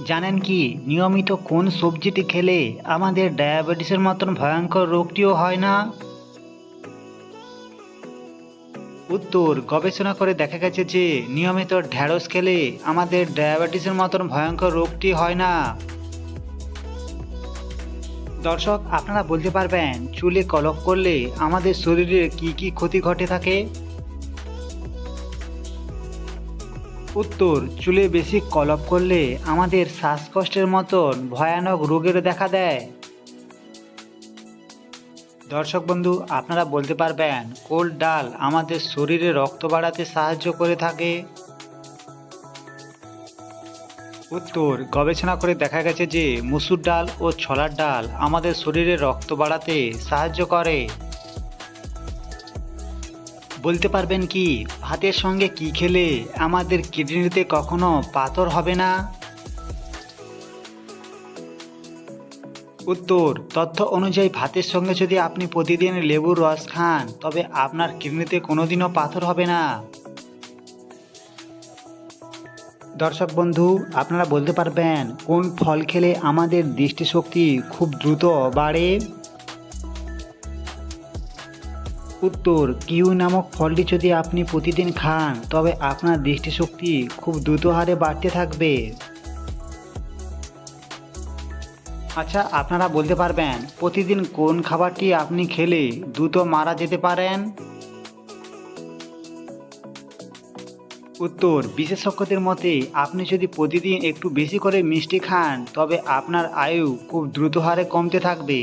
জানেন কি নিয়মিত কোন সবজিটি খেলে আমাদের ডায়াবেটিসের মতন ভয়ঙ্কর রোগটিও হয় না? উত্তর, গবেষণা করে দেখা গেছে যে নিয়মিত ঢ্যাঁড়স খেলে আমাদের ডায়াবেটিসের মতন ভয়ঙ্কর রোগটি হয় না। দর্শক, আপনারা বলতে পারবেন চুলে কলপ করলে আমাদের শরীরে কি কি ক্ষতি ঘটে থাকে? উত্তর, চুলে বেশি কলপ করলে আমাদের শ্বাসকষ্টের মতন ভয়ানক রোগের দেখা দেয়। দর্শক বন্ধু, আপনারা বলতে পারবেন কোন ডাল আমাদের শরীরে রক্ত বাড়াতে সাহায্য করে থাকে? উত্তর, গবেষণা করে দেখা গেছে যে মসুর ডাল ও ছোলার ডাল আমাদের শরীরে রক্ত বাড়াতে সাহায্য করে। বলতে পারবেন কি ভাতের সঙ্গে কি খেলে আমাদের কিডনিতে কখনো পাথর হবে না? উত্তর, তথ্য অনুযায়ী ভাতের সঙ্গে যদি আপনি প্রতিদিন লেবুর রস খান তবে আপনার কিডনিতে কোনোদিনও পাথর হবে না। দর্শক বন্ধু, আপনারা বলতে পারবেন কোন ফল খেলে আমাদের দৃষ্টিশক্তি খুব দ্রুত বাড়ে? উত্তর, কিউই নামক ফলটি যদি আপনি প্রতিদিন খান তবে আপনার দৃষ্টিশক্তি খুব দ্রুত হারে বাড়তে থাকবে। আচ্ছা, আপনারা বলতে পারবেন প্রতিদিন কোন খাবারটি আপনি খেলে দ্রুত মারা যেতে পারেন? উত্তর, বিশেষজ্ঞদের মতে আপনি যদি প্রতিদিন একটু বেশি করে মিষ্টি খান তবে আপনার আয়ু খুব দ্রুত হারে কমতে থাকবে।